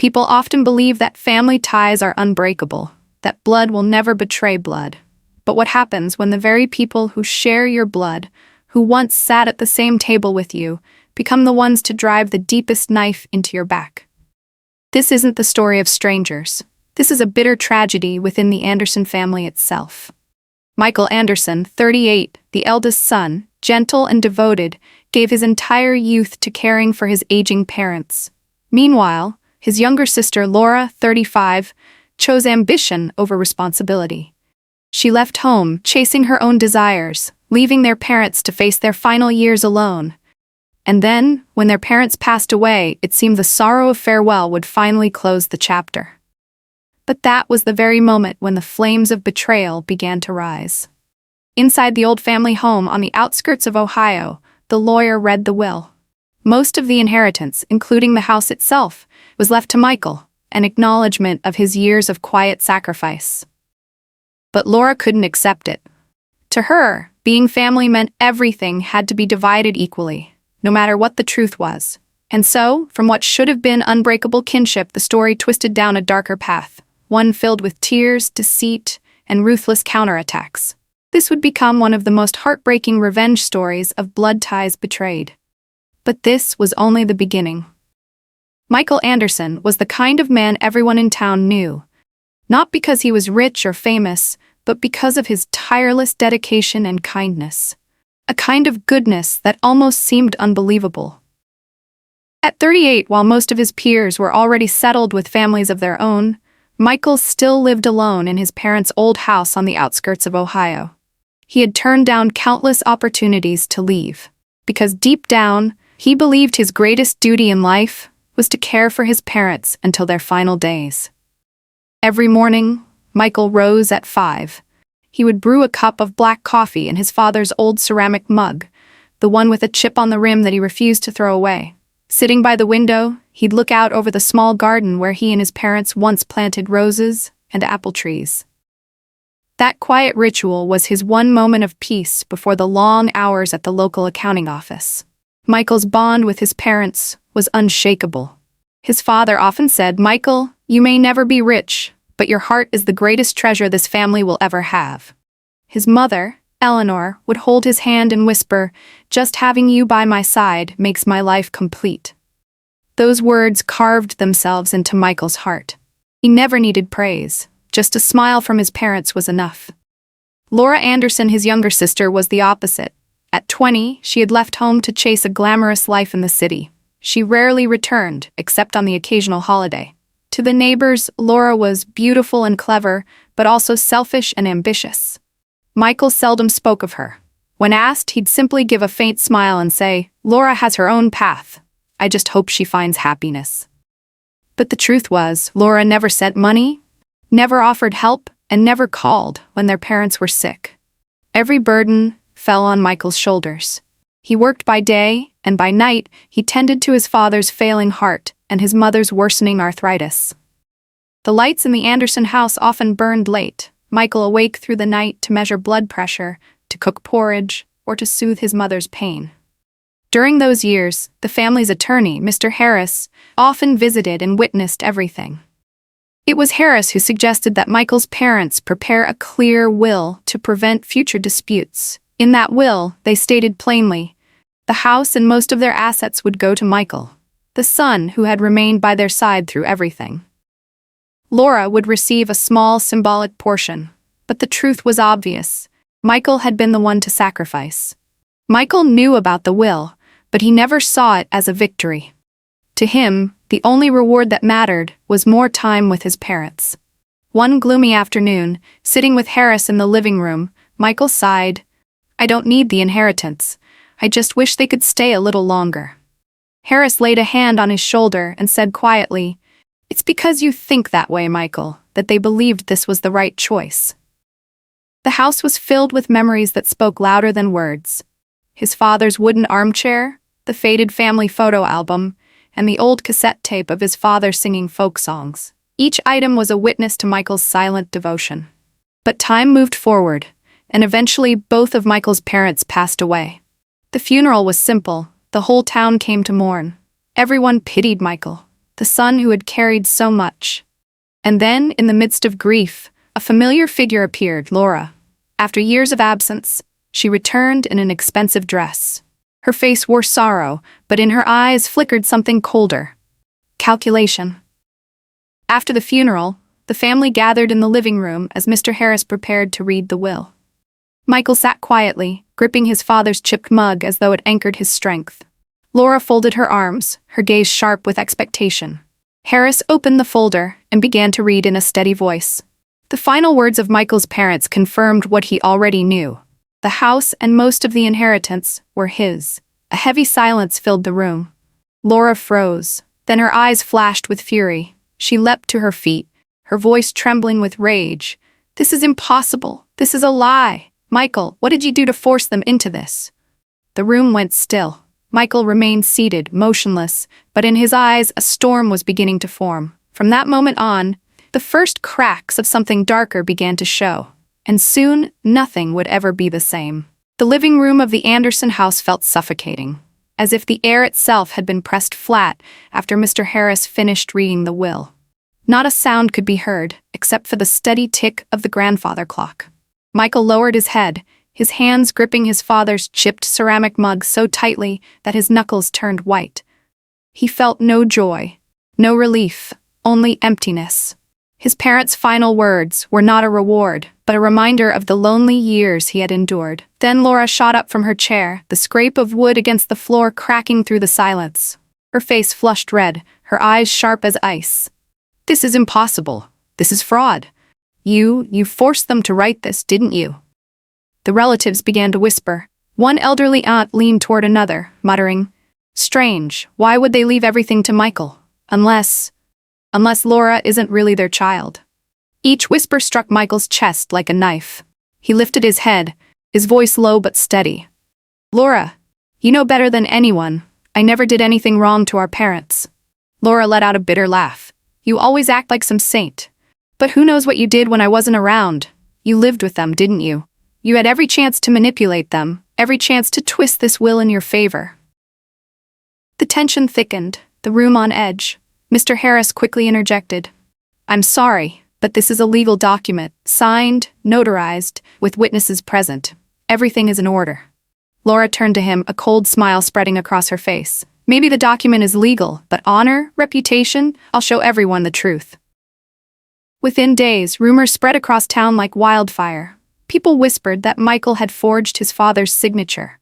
People often believe that family ties are unbreakable, that blood will never betray blood. But what happens when the very people who share your blood, who once sat at the same table with you, become the ones to drive the deepest knife into your back? This isn't the story of strangers. This is a bitter tragedy within the Anderson family itself. Michael Anderson, 38, the eldest son, gentle and devoted, gave his entire youth to caring for his aging parents. Meanwhile, his younger sister, Laura, 35, chose ambition over responsibility. She left home, chasing her own desires, leaving their parents to face their final years alone. And then, when their parents passed away, it seemed the sorrow of farewell would finally close the chapter. But that was the very moment when the flames of betrayal began to rise. Inside the old family home on the outskirts of Ohio, the lawyer read the will. Most of the inheritance, including the house itself, was left to Michael, an acknowledgement of his years of quiet sacrifice. But Laura couldn't accept it. To her, being family meant everything had to be divided equally, no matter what the truth was. And so, from what should have been unbreakable kinship, the story twisted down a darker path, one filled with tears, deceit, and ruthless counterattacks. This would become one of the most heartbreaking revenge stories of blood ties betrayed. But this was only the beginning. Michael Anderson was the kind of man everyone in town knew, not because he was rich or famous, but because of his tireless dedication and kindness. A kind of goodness that almost seemed unbelievable. At 38, while most of his peers were already settled with families of their own, Michael still lived alone in his parents' old house on the outskirts of Ohio. He had turned down countless opportunities to leave, because deep down, he believed his greatest duty in life was to care for his parents until their final days. Every morning, Michael rose at 5. He would brew a cup of black coffee in his father's old ceramic mug, the one with a chip on the rim that he refused to throw away. Sitting by the window, he'd look out over the small garden where he and his parents once planted roses and apple trees. That quiet ritual was his one moment of peace before the long hours at the local accounting office. Michael's bond with his parents was unshakable. His father often said, "Michael, you may never be rich, but your heart is the greatest treasure this family will ever have." His mother, Eleanor, would hold his hand and whisper, "Just having you by my side makes my life complete." Those words carved themselves into Michael's heart. He never needed praise. Just a smile from his parents was enough. Laura Anderson, his younger sister, was the opposite. At 20, she had left home to chase a glamorous life in the city. She rarely returned, except on the occasional holiday. To the neighbors, Laura was beautiful and clever, but also selfish and ambitious. Michael seldom spoke of her. When asked, he'd simply give a faint smile and say, "Laura has her own path. I just hope she finds happiness." But the truth was, Laura never sent money, never offered help, and never called when their parents were sick. Every burden fell on Michael's shoulders. He worked by day, and by night, he tended to his father's failing heart and his mother's worsening arthritis. The lights in the Anderson house often burned late, Michael awake through the night to measure blood pressure, to cook porridge, or to soothe his mother's pain. During those years, the family's attorney, Mr. Harris, often visited and witnessed everything. It was Harris who suggested that Michael's parents prepare a clear will to prevent future disputes. In that will, they stated plainly, the house and most of their assets would go to Michael, the son who had remained by their side through everything. Laura would receive a small symbolic portion, but the truth was obvious. Michael had been the one to sacrifice. Michael knew about the will, but he never saw it as a victory. To him, the only reward that mattered was more time with his parents. One gloomy afternoon, sitting with Harris in the living room, Michael sighed, "I don't need the inheritance. I just wish they could stay a little longer." Harris laid a hand on his shoulder and said quietly, "It's because you think that way, Michael, that they believed this was the right choice." The house was filled with memories that spoke louder than words. His father's wooden armchair, the faded family photo album, and the old cassette tape of his father singing folk songs. Each item was a witness to Michael's silent devotion. But time moved forward, and eventually both of Michael's parents passed away. The funeral was simple. The whole town came to mourn. Everyone pitied Michael. the son who had carried so much. And then, in the midst of grief, a familiar figure appeared, Laura. After years of absence, she returned in an expensive dress. Her face wore sorrow, but in her eyes flickered something colder. Calculation. After the funeral, the family gathered in the living room as Mr. Harris prepared to read the will. Michael sat quietly, gripping his father's chipped mug as though it anchored his strength. Laura folded her arms, her gaze sharp with expectation. Harris opened the folder and began to read in a steady voice. The final words of Michael's parents confirmed what he already knew. The house and most of the inheritance were his. A heavy silence filled the room. Laura froze. Then her eyes flashed with fury. She leapt to her feet, her voice trembling with rage. "This is impossible. This is a lie. Michael, what did you do to force them into this?" The room went still. Michael remained seated, motionless, but in his eyes a storm was beginning to form. From that moment on, the first cracks of something darker began to show, and soon nothing would ever be the same. The living room of the Anderson house felt suffocating, as if the air itself had been pressed flat after Mr. Harris finished reading the will. Not a sound could be heard, except for the steady tick of the grandfather clock. Michael lowered his head, his hands gripping his father's chipped ceramic mug so tightly that his knuckles turned white. He felt no joy, no relief, only emptiness. His parents' final words were not a reward, but a reminder of the lonely years he had endured. Then Laura shot up from her chair, the scrape of wood against the floor cracking through the silence. Her face flushed red, her eyes sharp as ice. "This is impossible. This is fraud. You forced them to write this, didn't you?" The relatives began to whisper. One elderly aunt leaned toward another, muttering, "Strange, why would they leave everything to Michael? Unless Laura isn't really their child." Each whisper struck Michael's chest like a knife. He lifted his head, his voice low but steady. "Laura, you know better than anyone. I never did anything wrong to our parents." Laura let out a bitter laugh. "You always act like some saint. But who knows what you did when I wasn't around? You lived with them, didn't you? You had every chance to manipulate them, every chance to twist this will in your favor." The tension thickened, the room on edge. Mr. Harris quickly interjected. "I'm sorry, but this is a legal document, signed, notarized, with witnesses present. Everything is in order." Laura turned to him, a cold smile spreading across her face. "Maybe the document is legal, but honor, reputation, I'll show everyone the truth." Within days, rumors spread across town like wildfire. People whispered that Michael had forged his father's signature.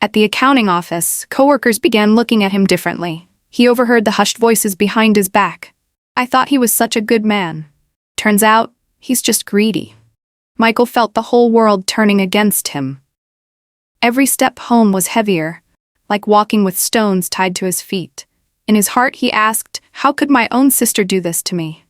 At the accounting office, coworkers began looking at him differently. He overheard the hushed voices behind his back. "I thought he was such a good man. Turns out, he's just greedy." Michael felt the whole world turning against him. Every step home was heavier, like walking with stones tied to his feet. In his heart he asked, "How could my own sister do this to me?"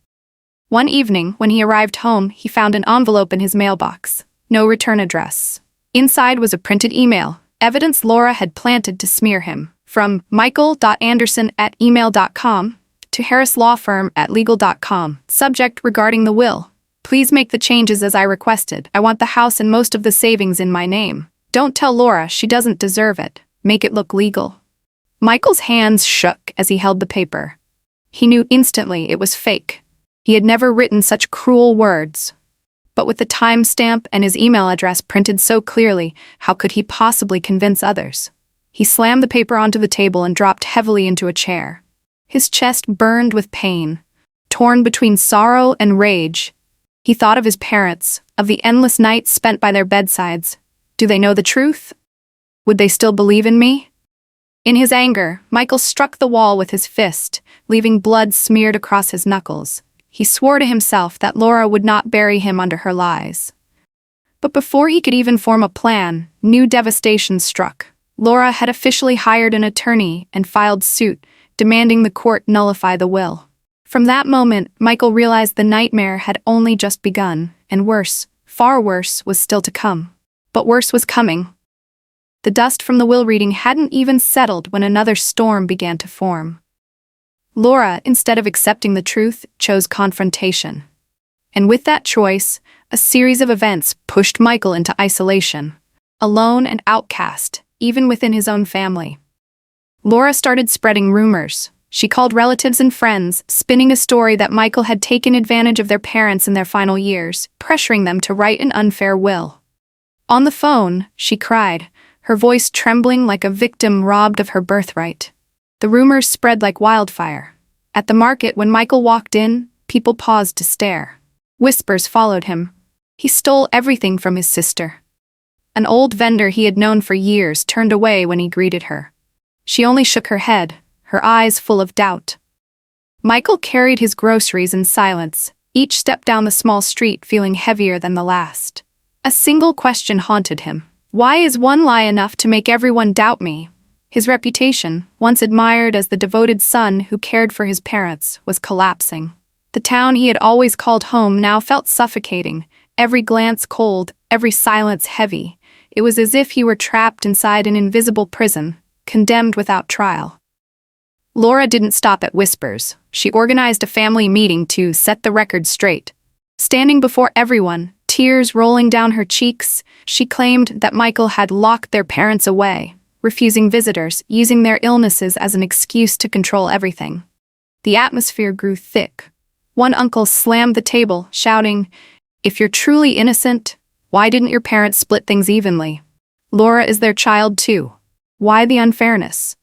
One evening, when he arrived home, he found an envelope in his mailbox. No return address. Inside was a printed email, evidence Laura had planted to smear him. From michael.anderson@email.com to harrislawfirm@legal.com. Subject regarding the will. "Please make the changes as I requested. I want the house and most of the savings in my name. Don't tell Laura, she doesn't deserve it. Make it look legal." Michael's hands shook as he held the paper. He knew instantly it was fake. He had never written such cruel words. But with the timestamp and his email address printed so clearly, how could he possibly convince others? He slammed the paper onto the table and dropped heavily into a chair. His chest burned with pain, torn between sorrow and rage. He thought of his parents, of the endless nights spent by their bedsides. Do they know the truth? Would they still believe in me? In his anger, Michael struck the wall with his fist, leaving blood smeared across his knuckles. He swore to himself that Laura would not bury him under her lies. But before he could even form a plan, new devastation struck. Laura had officially hired an attorney and filed suit, demanding the court nullify the will. From that moment, Michael realized the nightmare had only just begun, and worse, far worse, was still to come. But worse was coming. The dust from the will reading hadn't even settled when another storm began to form. Laura, instead of accepting the truth, chose confrontation. And with that choice, a series of events pushed Michael into isolation, alone and outcast, even within his own family. Laura started spreading rumors. She called relatives and friends, spinning a story that Michael had taken advantage of their parents in their final years, pressuring them to write an unfair will. On the phone, she cried, her voice trembling like a victim robbed of her birthright. The rumors spread like wildfire. At the market, when Michael walked in, people paused to stare. Whispers followed him. He stole everything from his sister. An old vendor he had known for years turned away when he greeted her. She only shook her head, her eyes full of doubt. Michael carried his groceries in silence, each step down the small street feeling heavier than the last. A single question haunted him. Why is one lie enough to make everyone doubt me? His reputation, once admired as the devoted son who cared for his parents, was collapsing. The town he had always called home now felt suffocating, every glance cold, every silence heavy. It was as if he were trapped inside an invisible prison, condemned without trial. Laura didn't stop at whispers. She organized a family meeting to set the record straight. Standing before everyone, tears rolling down her cheeks, she claimed that Michael had locked their parents away, refusing visitors, using their illnesses as an excuse to control everything. The atmosphere grew thick. One uncle slammed the table, shouting, "If you're truly innocent, why didn't your parents split things evenly? Laura is their child too. Why the unfairness?"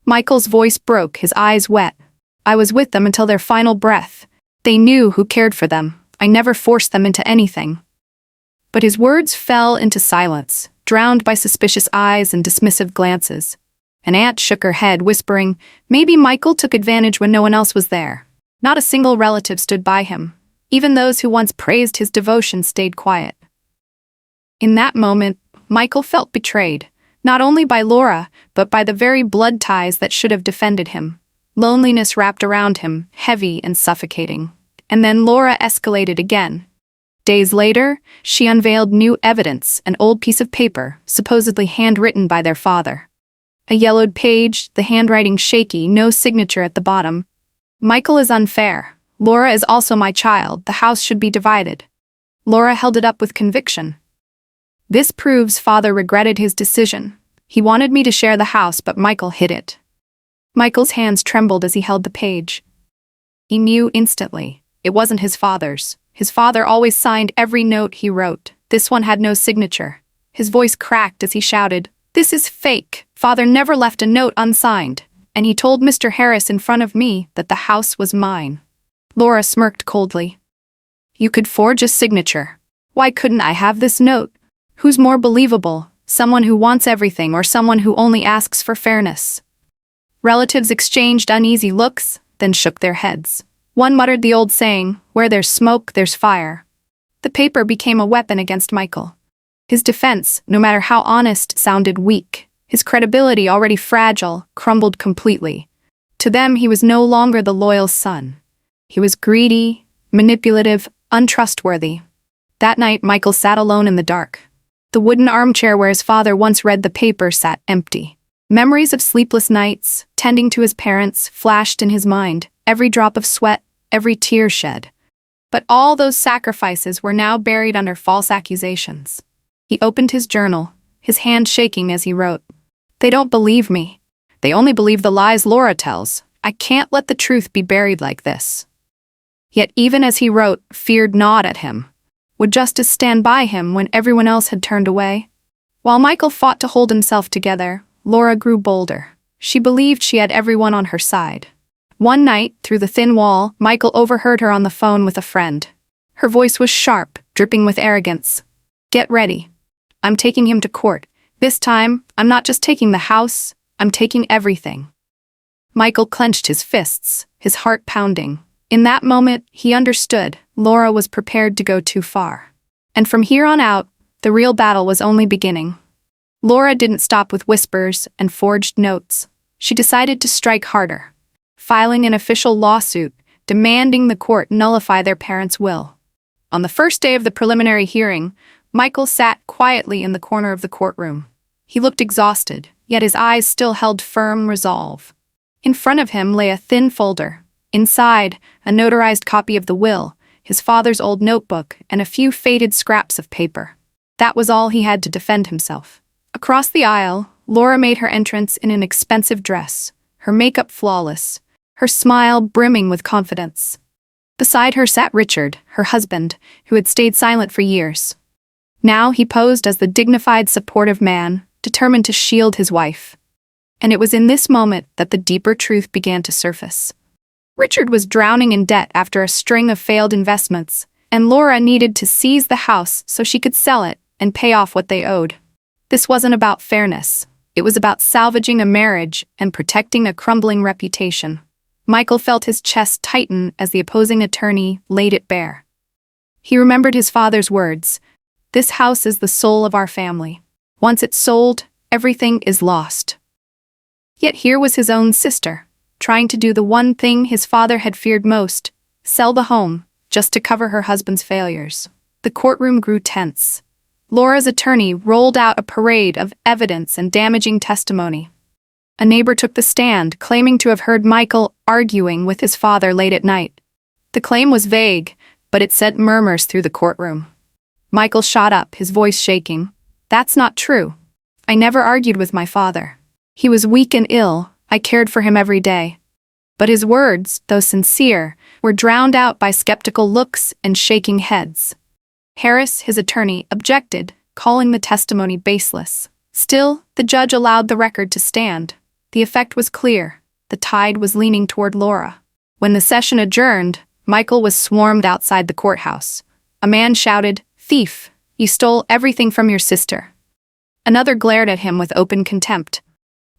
Michael's voice broke, his eyes wet. "I was with them until their final breath. They knew who cared for them. I never forced them into anything." But his words fell into silence, drowned by suspicious eyes and dismissive glances. An aunt shook her head, whispering, "Maybe Michael took advantage when no one else was there." Not a single relative stood by him. Even those who once praised his devotion stayed quiet. In that moment, Michael felt betrayed, not only by Laura, but by the very blood ties that should have defended him. Loneliness wrapped around him, heavy and suffocating. And then Laura escalated again. Days later, she unveiled new evidence, an old piece of paper, supposedly handwritten by their father. A yellowed page, the handwriting shaky, no signature at the bottom. "Michael is unfair. Laura is also my child. The house should be divided." Laura held it up with conviction. "This proves father regretted his decision. He wanted me to share the house, but Michael hid it." Michael's hands trembled as he held the page. He knew instantly. It wasn't his father's. His father always signed every note he wrote. This one had no signature. His voice cracked as he shouted, "This is fake. Father never left a note unsigned. And he told Mr. Harris in front of me that the house was mine." Laura smirked coldly. "You could forge a signature. Why couldn't I have this note? Who's more believable, someone who wants everything or someone who only asks for fairness?" Relatives exchanged uneasy looks, then shook their heads. One muttered the old saying, "Where there's smoke, there's fire." The paper became a weapon against Michael. His defense, no matter how honest, sounded weak. His credibility, already fragile, crumbled completely. To them, he was no longer the loyal son. He was greedy, manipulative, untrustworthy. That night, Michael sat alone in the dark. The wooden armchair where his father once read the paper sat empty. Memories of sleepless nights, tending to his parents, flashed in his mind, every drop of sweat, every tear shed. But all those sacrifices were now buried under false accusations. He opened his journal, his hand shaking as he wrote, "They don't believe me. They only believe the lies Laura tells. I can't let the truth be buried like this." Yet even as he wrote, fear gnawed at him. Would justice stand by him when everyone else had turned away? While Michael fought to hold himself together, Laura grew bolder. She believed she had everyone on her side. One night, through the thin wall, Michael overheard her on the phone with a friend. Her voice was sharp, dripping with arrogance. "Get ready. I'm taking him to court. This time, I'm not just taking the house, I'm taking everything." Michael clenched his fists, his heart pounding. In that moment, he understood Laura was prepared to go too far. And from here on out, the real battle was only beginning. Laura didn't stop with whispers and forged notes. She decided to strike harder, filing an official lawsuit, demanding the court nullify their parents' will. On the first day of the preliminary hearing, Michael sat quietly in the corner of the courtroom. He looked exhausted, yet his eyes still held firm resolve. In front of him lay a thin folder. Inside, a notarized copy of the will, his father's old notebook, and a few faded scraps of paper. That was all he had to defend himself. Across the aisle, Laura made her entrance in an expensive dress, her makeup flawless. her smile brimming with confidence. Beside her sat Richard, her husband, who had stayed silent for years. Now he posed as the dignified, supportive man, determined to shield his wife. And it was in this moment that the deeper truth began to surface. Richard was drowning in debt after a string of failed investments, and Laura needed to seize the house so she could sell it and pay off what they owed. This wasn't about fairness. It was about salvaging a marriage and protecting a crumbling reputation. Michael felt his chest tighten as the opposing attorney laid it bare. He remembered his father's words, "This house is the soul of our family. Once it's sold, everything is lost." Yet here was his own sister, trying to do the one thing his father had feared most, sell the home, just to cover her husband's failures. The courtroom grew tense. Laura's attorney rolled out a parade of evidence and damaging testimony. A neighbor took the stand, claiming to have heard Michael arguing with his father late at night. The claim was vague, but it sent murmurs through the courtroom. Michael shot up, his voice shaking. "That's not true. I never argued with my father. He was weak and ill. I cared for him every day." But his words, though sincere, were drowned out by skeptical looks and shaking heads. Harris, his attorney, objected, calling the testimony baseless. Still, the judge allowed the record to stand. The effect was clear. The tide was leaning toward Laura. When the session adjourned, Michael was swarmed outside the courthouse. A man shouted, "Thief! You stole everything from your sister." Another glared at him with open contempt.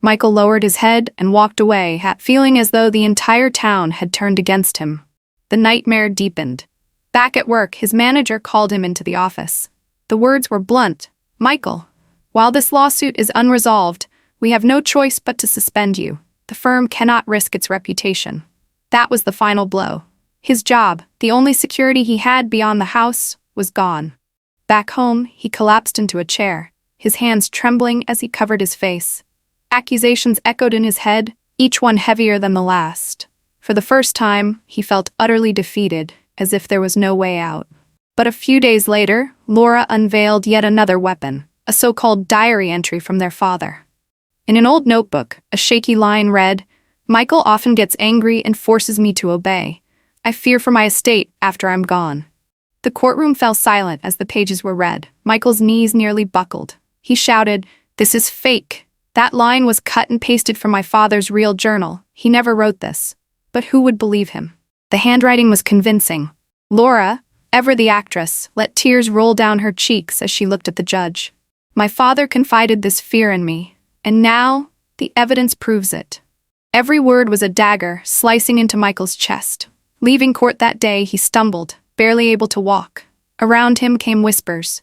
Michael lowered his head and walked away, feeling as though the entire town had turned against him. The nightmare deepened. Back at work, his manager called him into the office. The words were blunt. "Michael, while this lawsuit is unresolved, we have no choice but to suspend you. The firm cannot risk its reputation." That was the final blow. His job, the only security he had beyond the house, was gone. Back home, he collapsed into a chair, his hands trembling as he covered his face. Accusations echoed in his head, each one heavier than the last. For the first time, he felt utterly defeated, as if there was no way out. But a few days later, Laura unveiled yet another weapon, a so-called diary entry from their father. In an old notebook, a shaky line read, "Michael often gets angry and forces me to obey. I fear for my estate after I'm gone." The courtroom fell silent as the pages were read. Michael's knees nearly buckled. He shouted, "This is fake. That line was cut and pasted from my father's real journal. He never wrote this." But who would believe him? The handwriting was convincing. Laura, ever the actress, let tears roll down her cheeks as she looked at the judge. "My father confided this fear in me, and now the evidence proves it." Every word was a dagger slicing into Michael's chest. Leaving court that day, he stumbled, barely able to walk. Around him came whispers.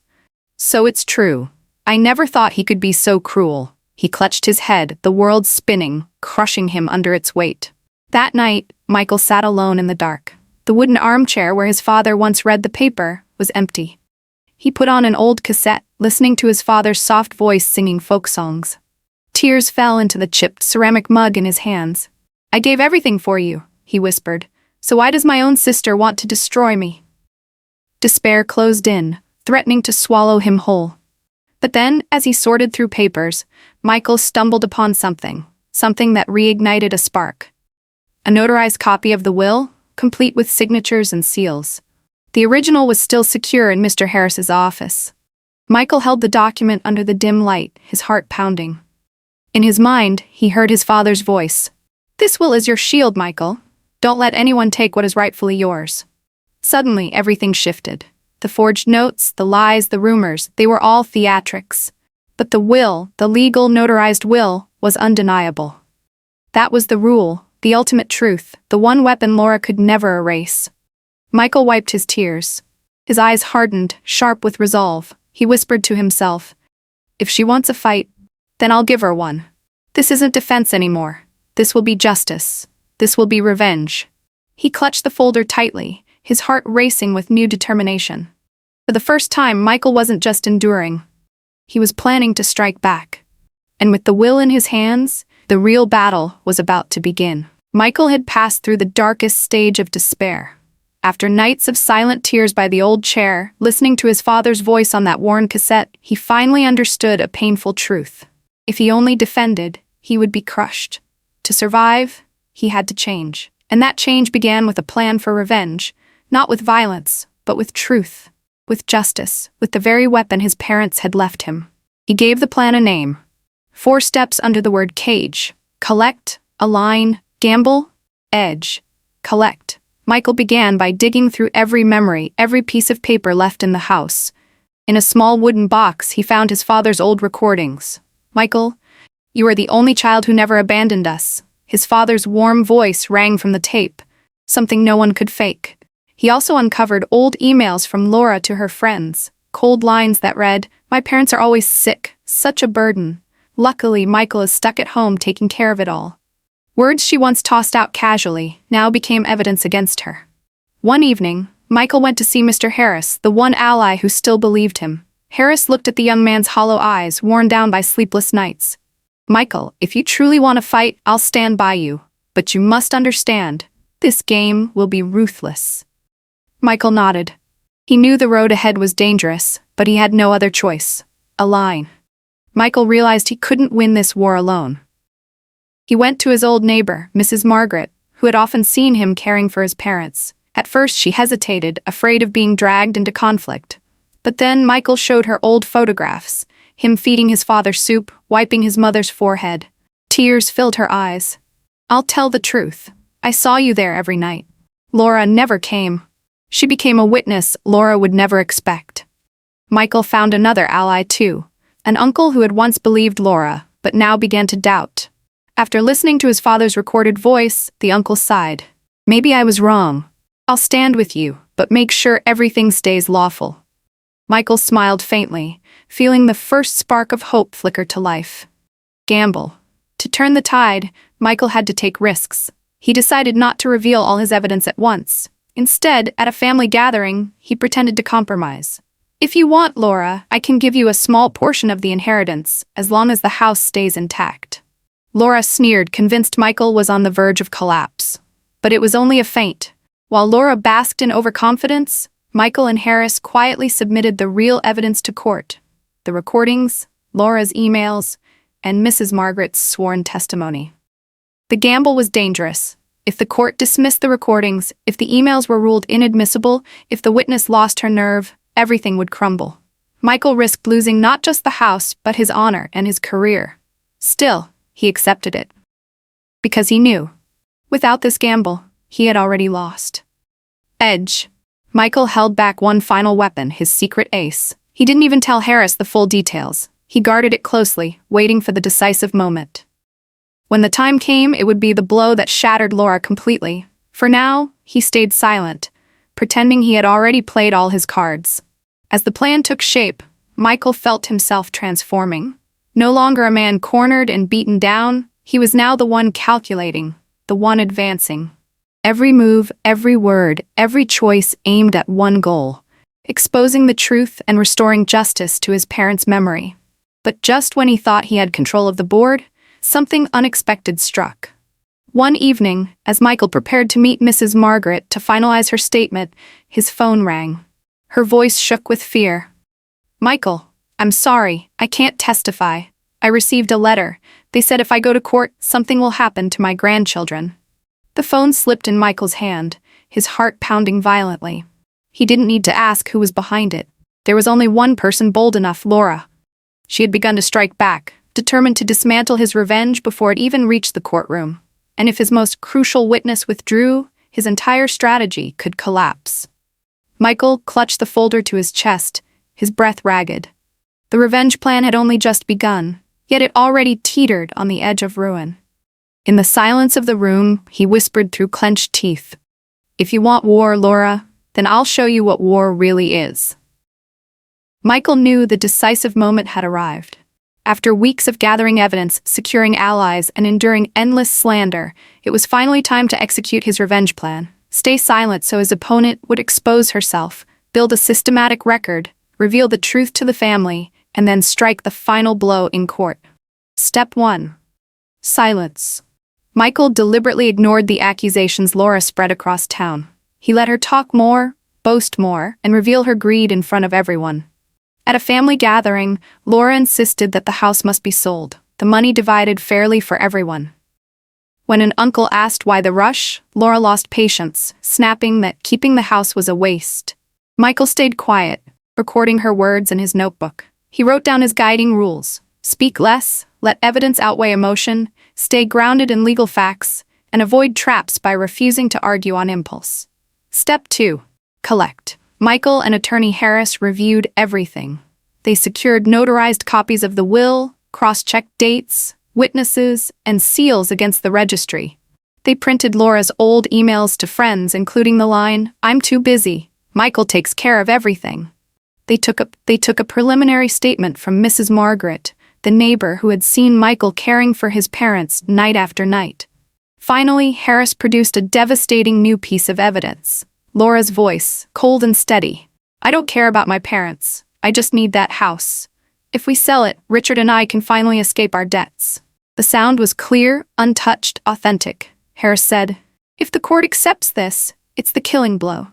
"So it's true. I never thought he could be so cruel." He clutched his head, the world spinning, crushing him under its weight. That night, Michael sat alone in the dark. The wooden armchair where his father once read the paper was empty. He put on an old cassette, listening to his father's soft voice singing folk songs. Tears fell into the chipped ceramic mug in his hands. "I gave everything for you," he whispered. "So why does my own sister want to destroy me?" Despair closed in, threatening to swallow him whole. But then, as he sorted through papers, Michael stumbled upon something that reignited a spark. A notarized copy of the will, complete with signatures and seals. The original was still secure in Mr. Harris's office. Michael held the document under the dim light, his heart pounding. In his mind, he heard his father's voice. "This will is your shield, Michael. Don't let anyone take what is rightfully yours." Suddenly, everything shifted. The forged notes, the lies, the rumors, they were all theatrics. But the will, the legal notarized will, was undeniable. That was the rule, the ultimate truth, the one weapon Laura could never erase. Michael wiped his tears. His eyes hardened, sharp with resolve. He whispered to himself, "If she wants a fight, then I'll give her one. This isn't defense anymore. This will be justice. This will be revenge." He clutched the folder tightly, his heart racing with new determination. For the first time, Michael wasn't just enduring. He was planning to strike back. And with the will in his hands, the real battle was about to begin. Michael had passed through the darkest stage of despair. After nights of silent tears by the old chair, listening to his father's voice on that worn cassette, he finally understood a painful truth. If he only defended, he would be crushed. To survive, He had to change. And that change began with a plan for revenge, not with violence, but with truth, with justice, with the very weapon his parents had left him. He gave the plan a name. 4 steps under the word cage: collect, align, gamble, edge. Collect. Michael began by digging through every memory, every piece of paper left in the house. In a small wooden box, he found his father's old recordings. "Michael, you are the only child who never abandoned us." His father's warm voice rang from the tape, something no one could fake. He also uncovered old emails from Laura to her friends, cold lines that read, "My parents are always sick, such a burden. Luckily, Michael is stuck at home taking care of it all." Words she once tossed out casually now became evidence against her. One evening, Michael went to see Mr. Harris, the one ally who still believed him. Harris looked at the young man's hollow eyes, worn down by sleepless nights. "Michael, if you truly want to fight, I'll stand by you. But you must understand, this game will be ruthless." Michael nodded. He knew the road ahead was dangerous, but he had no other choice. Align. Michael realized he couldn't win this war alone. He went to his old neighbor, Mrs. Margaret, who had often seen him caring for his parents. At first she hesitated, afraid of being dragged into conflict. But then Michael showed her old photographs, him feeding his father soup, wiping his mother's forehead. Tears filled her eyes. "I'll tell the truth. I saw you there every night." Laura never came. She became a witness Laura would never expect. Michael found another ally too, an uncle who had once believed Laura, but now began to doubt. After listening to his father's recorded voice, the uncle sighed. "Maybe I was wrong. I'll stand with you, but make sure everything stays lawful." Michael smiled faintly, feeling the first spark of hope flicker to life. Gamble. To turn the tide, Michael had to take risks. He decided not to reveal all his evidence at once. Instead, at a family gathering, he pretended to compromise. "If you want, Laura, I can give you a small portion of the inheritance, as long as the house stays intact." Laura sneered, convinced Michael was on the verge of collapse. But it was only a feint. While Laura basked in overconfidence, Michael and Harris quietly submitted the real evidence to court: the recordings, Laura's emails, and Mrs. Margaret's sworn testimony. The gamble was dangerous. If the court dismissed the recordings, if the emails were ruled inadmissible, if the witness lost her nerve, everything would crumble. Michael risked losing not just the house, but his honor and his career. Still, he accepted it. Because he knew, without this gamble, he had already lost. Edge. Michael held back one final weapon, his secret ace. He didn't even tell Harris the full details. He guarded it closely, waiting for the decisive moment. When the time came, it would be the blow that shattered Laura completely. For now, he stayed silent, pretending he had already played all his cards. As the plan took shape, Michael felt himself transforming. No longer a man cornered and beaten down, he was now the one calculating, the one advancing. Every move, every word, every choice aimed at one goal: exposing the truth and restoring justice to his parents' memory. But just when he thought he had control of the board, something unexpected struck. One evening, as Michael prepared to meet Mrs. Margaret to finalize her statement, his phone rang. Her voice shook with fear. "Michael, I'm sorry, I can't testify. I received a letter. They said if I go to court, something will happen to my grandchildren." The phone slipped in Michael's hand, his heart pounding violently. He didn't need to ask who was behind it. There was only one person bold enough: Laura. She had begun to strike back, determined to dismantle his revenge before it even reached the courtroom. And if his most crucial witness withdrew, his entire strategy could collapse. Michael clutched the folder to his chest, his breath ragged. The revenge plan had only just begun, yet it already teetered on the edge of ruin. In the silence of the room, he whispered through clenched teeth, "If you want war, Laura, then I'll show you what war really is." Michael knew the decisive moment had arrived. After weeks of gathering evidence, securing allies, and enduring endless slander, it was finally time to execute his revenge plan. Stay silent so his opponent would expose herself, build a systematic record, reveal the truth to the family, and then strike the final blow in court. Step 1. Silence. Michael deliberately ignored the accusations Laura spread across town. He let her talk more, boast more, and reveal her greed in front of everyone. At a family gathering, Laura insisted that the house must be sold, the money divided fairly for everyone. When an uncle asked why the rush, Laura lost patience, snapping that keeping the house was a waste. Michael stayed quiet, recording her words in his notebook. He wrote down his guiding rules: speak less, let evidence outweigh emotion, stay grounded in legal facts, and avoid traps by refusing to argue on impulse. Step 2. Collect. Michael and attorney Harris reviewed everything. They secured notarized copies of the will, cross-checked dates, witnesses, and seals against the registry. They printed Laura's old emails to friends, including the line, "I'm too busy. Michael takes care of everything." They took a preliminary statement from Mrs. Margaret, the neighbor who had seen Michael caring for his parents night after night. Finally, Harris produced a devastating new piece of evidence. Laura's voice, cold and steady. "I don't care about my parents. I just need that house. If we sell it, Richard and I can finally escape our debts." The sound was clear, untouched, authentic. Harris said, "If the court accepts this, it's the killing blow."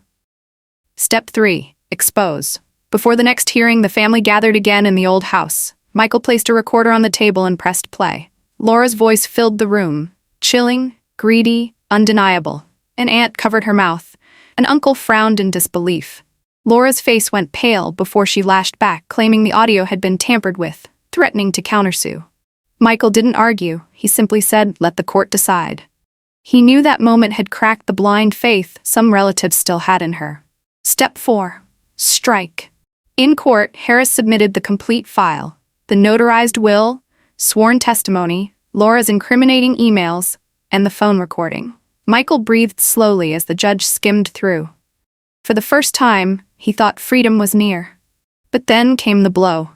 Step 3. Expose. Before the next hearing, the family gathered again in the old house. Michael placed a recorder on the table and pressed play. Laura's voice filled the room, chilling, greedy, undeniable. An aunt covered her mouth. An uncle frowned in disbelief. Laura's face went pale before she lashed back, claiming the audio had been tampered with, threatening to countersue. Michael didn't argue. He simply said, "Let the court decide." He knew that moment had cracked the blind faith some relatives still had in her. Step 4. Strike. In court, Harris submitted the complete file: the notarized will, sworn testimony, Laura's incriminating emails, and the phone recording. Michael breathed slowly as the judge skimmed through. For the first time, he thought freedom was near. But then came the blow.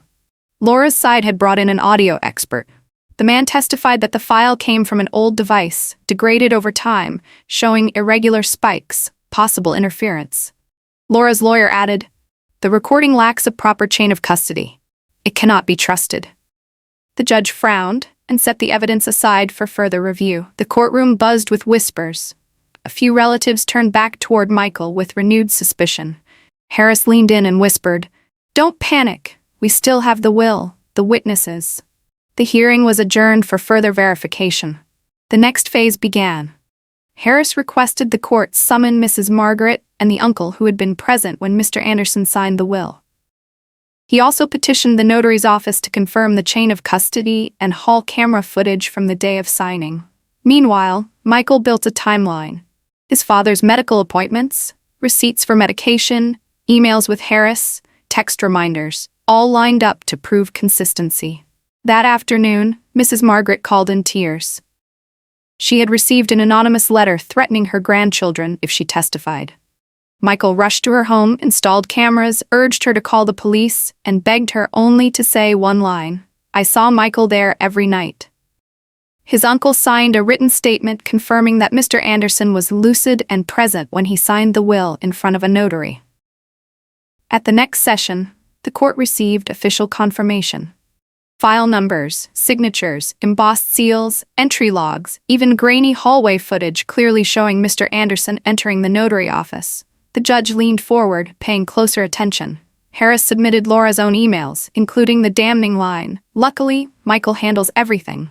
Laura's side had brought in an audio expert. The man testified that the file came from an old device, degraded over time, showing irregular spikes, possible interference. Laura's lawyer added, "The recording lacks a proper chain of custody. It cannot be trusted." The judge frowned and set the evidence aside for further review. The courtroom buzzed with whispers. A few relatives turned back toward Michael with renewed suspicion. Harris leaned in and whispered, "Don't panic. We still have the will, the witnesses." The hearing was adjourned for further verification. The next phase began. Harris requested the court summon Mrs. Margaret and the uncle who had been present when Mr. Anderson signed the will. He also petitioned the notary's office to confirm the chain of custody and haul camera footage from the day of signing. Meanwhile, Michael built a timeline. His father's medical appointments, receipts for medication, emails with Harris, text reminders, all lined up to prove consistency. That afternoon, Mrs. Margaret called in tears. She had received an anonymous letter threatening her grandchildren if she testified. Michael rushed to her home, installed cameras, urged her to call the police, and begged her only to say one line: "I saw Michael there every night." His uncle signed a written statement confirming that Mr. Anderson was lucid and present when he signed the will in front of a notary. At the next session, the court received official confirmation. File numbers, signatures, embossed seals, entry logs, even grainy hallway footage clearly showing Mr. Anderson entering the notary office. The judge leaned forward, paying closer attention. Harris submitted Laura's own emails, including the damning line, "Luckily, Michael handles everything."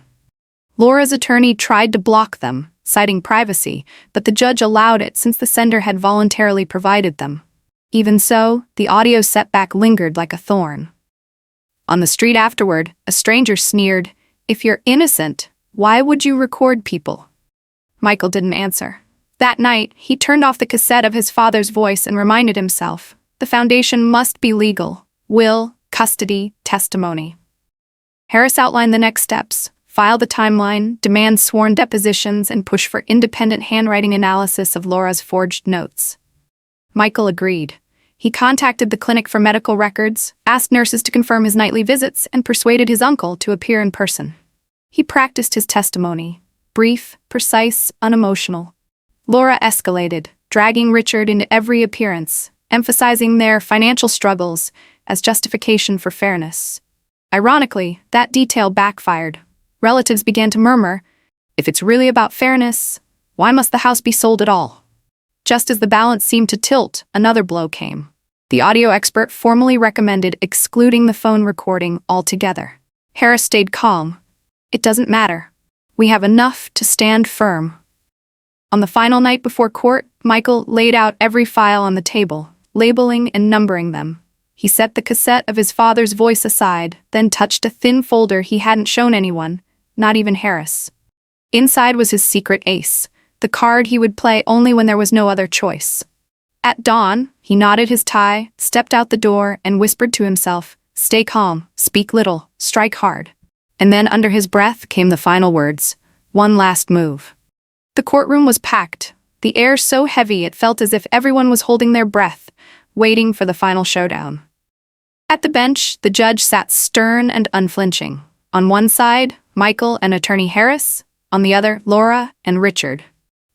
Laura's attorney tried to block them, citing privacy, but the judge allowed it since the sender had voluntarily provided them. Even so, the audio setback lingered like a thorn. On the street afterward, a stranger sneered, "If you're innocent, why would you record people?" Michael didn't answer. That night, he turned off the cassette of his father's voice and reminded himself, the foundation must be legal: will, custody, testimony. Harris outlined the next steps: file the timeline, demand sworn depositions, and push for independent handwriting analysis of Laura's forged notes. Michael agreed. He contacted the clinic for medical records, asked nurses to confirm his nightly visits, and persuaded his uncle to appear in person. He practiced his testimony: brief, precise, unemotional. Laura escalated, dragging Richard into every appearance, emphasizing their financial struggles as justification for fairness. Ironically, that detail backfired. Relatives began to murmur, "If it's really about fairness, why must the house be sold at all?" Just as the balance seemed to tilt, another blow came. The audio expert formally recommended excluding the phone recording altogether. Harris stayed calm. "It doesn't matter. We have enough to stand firm. On the final night before court, Michael laid out every file on the table, labeling and numbering them. He set the cassette of his father's voice aside, then touched a thin folder he hadn't shown anyone, not even Harris. Inside was his secret ace, the card he would play only when there was no other choice. At dawn, he knotted his tie, stepped out the door, and whispered to himself, "Stay calm, speak little, strike hard." And then under his breath came the final words, "One last move." The courtroom was packed, the air so heavy it felt as if everyone was holding their breath, waiting for the final showdown. At the bench, the judge sat stern and unflinching. On one side, Michael and attorney Harris, on the other, Laura and Richard.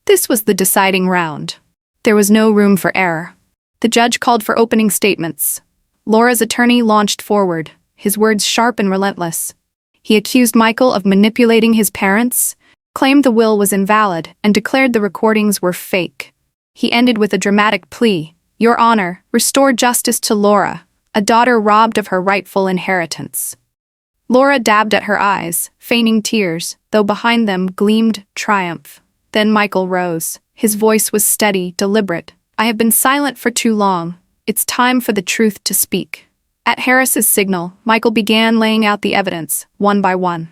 This was the deciding round. There was no room for error. The judge called for opening statements. Laura's attorney launched forward, his words sharp and relentless. He accused Michael of manipulating his parents, claimed the will was invalid, and declared the recordings were fake. He ended with a dramatic plea, "Your Honor, restore justice to Laura, a daughter robbed of her rightful inheritance." Laura dabbed at her eyes, feigning tears, though behind them gleamed triumph. Then Michael rose. His voice was steady, deliberate. "I have been silent for too long. It's time for the truth to speak." At Harris's signal, Michael began laying out the evidence, one by one.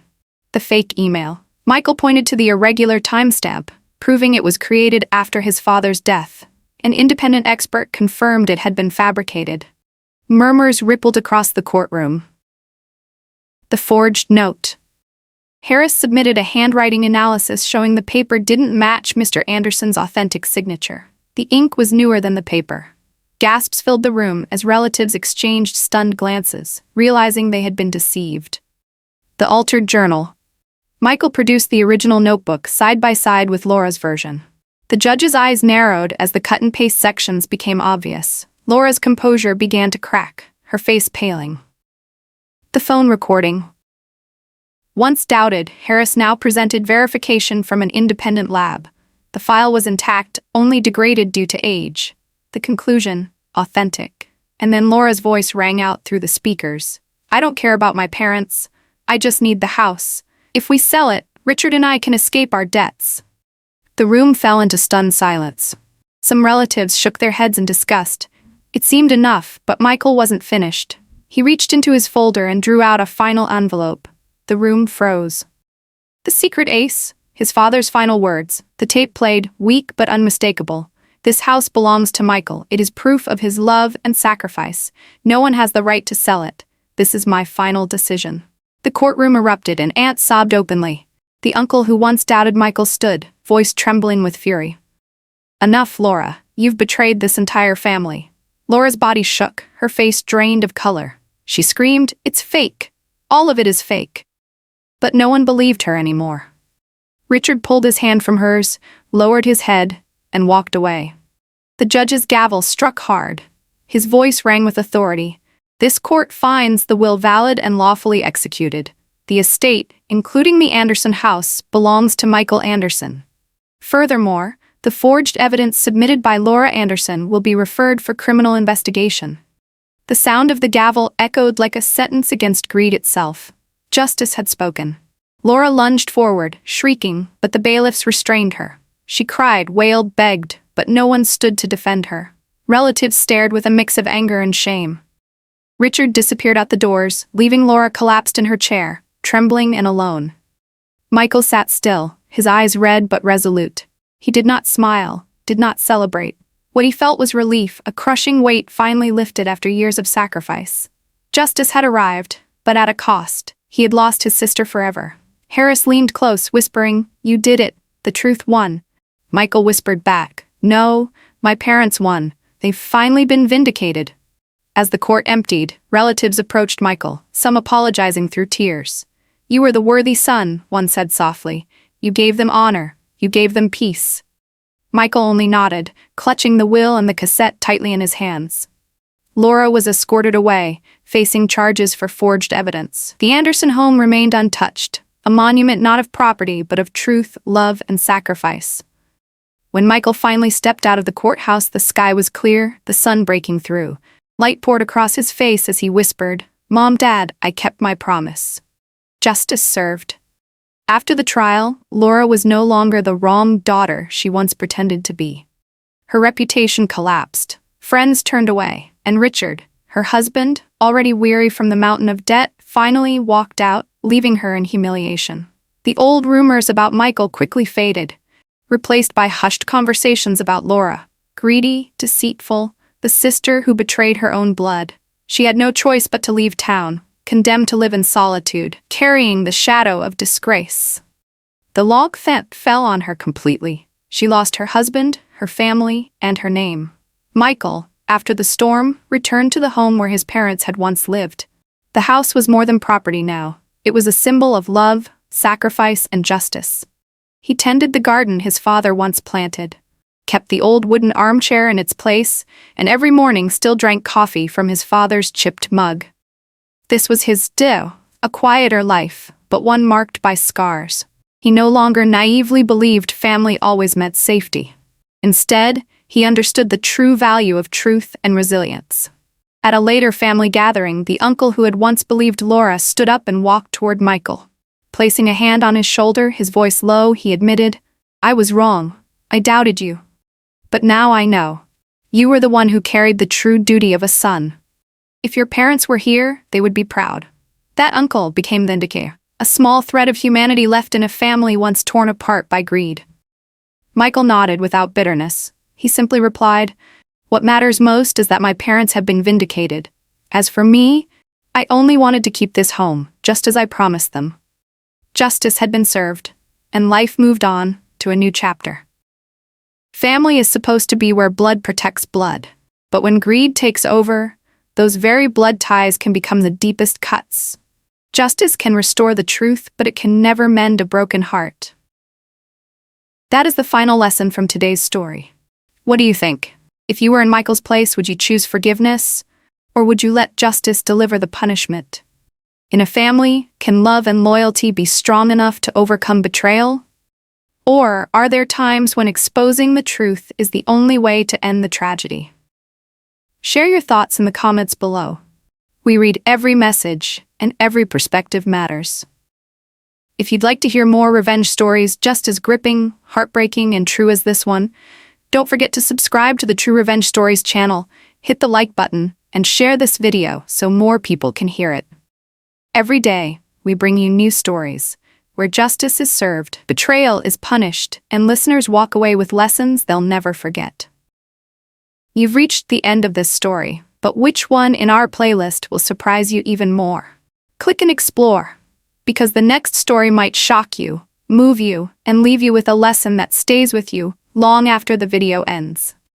The fake email. Michael pointed to the irregular timestamp, proving it was created after his father's death. An independent expert confirmed it had been fabricated. Murmurs rippled across the courtroom. The forged note. Harris submitted a handwriting analysis showing the paper didn't match Mr. Anderson's authentic signature. The ink was newer than the paper. Gasps filled the room as relatives exchanged stunned glances, realizing they had been deceived. The altered journal. Michael produced the original notebook side by side with Laura's version. The judge's eyes narrowed as the cut-and-paste sections became obvious. Laura's composure began to crack, her face paling. The phone recording. Once doubted, Harris now presented verification from an independent lab. The file was intact, only degraded due to age. The conclusion, authentic. And then Laura's voice rang out through the speakers. "I don't care about my parents. I just need the house. If we sell it, Richard and I can escape our debts." The room fell into stunned silence. Some relatives shook their heads in disgust. It seemed enough, but Michael wasn't finished. He reached into his folder and drew out a final envelope. The room froze. The secret ace, his father's final words. The tape played, weak but unmistakable. "This house belongs to Michael. It is proof of his love and sacrifice. No one has the right to sell it. This is my final decision." The courtroom erupted and Aunt sobbed openly. The uncle who once doubted Michael stood, voice trembling with fury. "Enough, Laura. You've betrayed this entire family." Laura's body shook, her face drained of color. She screamed, "It's fake. All of it is fake." But no one believed her anymore. Richard pulled his hand from hers, lowered his head, and walked away. The judge's gavel struck hard. His voice rang with authority. "This court finds the will valid and lawfully executed. The estate, including the Anderson house, belongs to Michael Anderson. Furthermore, the forged evidence submitted by Laura Anderson will be referred for criminal investigation." The sound of the gavel echoed like a sentence against greed itself. Justice had spoken. Laura lunged forward, shrieking, but the bailiffs restrained her. She cried, wailed, begged, but no one stood to defend her. Relatives stared with a mix of anger and shame. Richard disappeared out the doors, leaving Laura collapsed in her chair, trembling and alone. Michael sat still, his eyes red but resolute. He did not smile, did not celebrate. What he felt was relief, a crushing weight finally lifted after years of sacrifice. Justice had arrived, but at a cost. He had lost his sister forever. Harris leaned close, whispering, "You did it. The truth won." Michael whispered back, "No, my parents won. They've finally been vindicated." As the court emptied, relatives approached Michael, some apologizing through tears. "You were the worthy son," one said softly. "You gave them honor. You gave them peace." Michael only nodded, clutching the will and the cassette tightly in his hands. Laura was escorted away, facing charges for forged evidence. The Anderson home remained untouched, a monument not of property but of truth, love, and sacrifice. When Michael finally stepped out of the courthouse, the sky was clear, the sun breaking through. Light poured across his face as he whispered, "Mom, Dad, I kept my promise. Justice served." After the trial, Laura was no longer the wrong daughter she once pretended to be. Her reputation collapsed, friends turned away, and Richard, her husband, already weary from the mountain of debt, finally walked out, leaving her in humiliation. The old rumors about Michael quickly faded, replaced by hushed conversations about Laura, greedy, deceitful, the sister who betrayed her own blood. She had no choice but to leave town, condemned to live in solitude, carrying the shadow of disgrace. The log fell on her completely. She lost her husband, her family, and her name. Michael, after the storm, returned to the home where his parents had once lived. The house was more than property now. It was a symbol of love, sacrifice, and justice. He tended the garden his father once planted, kept the old wooden armchair in its place, and every morning still drank coffee from his father's chipped mug. This was his a quieter life, but one marked by scars. He no longer naively believed family always meant safety. Instead, he understood the true value of truth and resilience. At a later family gathering, the uncle who had once believed Laura stood up and walked toward Michael. Placing a hand on his shoulder, his voice low, he admitted, "I was wrong. I doubted you. But now I know. You were the one who carried the true duty of a son. If your parents were here, they would be proud." That uncle became the indicator, a small thread of humanity left in a family once torn apart by greed. Michael nodded without bitterness. He simply replied, "What matters most is that my parents have been vindicated. As for me, I only wanted to keep this home, just as I promised them." Justice had been served, and life moved on to a new chapter. Family is supposed to be where blood protects blood, but when greed takes over, those very blood ties can become the deepest cuts. Justice can restore the truth, but it can never mend a broken heart. That is the final lesson from today's story. What do you think? If you were in Michael's place, would you choose forgiveness, or would you let justice deliver the punishment? In a family, can love and loyalty be strong enough to overcome betrayal? Or are there times when exposing the truth is the only way to end the tragedy? Share your thoughts in the comments below. We read every message, and every perspective matters. If you'd like to hear more revenge stories just as gripping, heartbreaking, and true as this one, don't forget to subscribe to the True Revenge Stories channel, hit the like button, and share this video so more people can hear it. Every day, we bring you new stories, where justice is served, betrayal is punished, and listeners walk away with lessons they'll never forget. You've reached the end of this story, but which one in our playlist will surprise you even more? Click and explore, because the next story might shock you, move you, and leave you with a lesson that stays with you long after the video ends.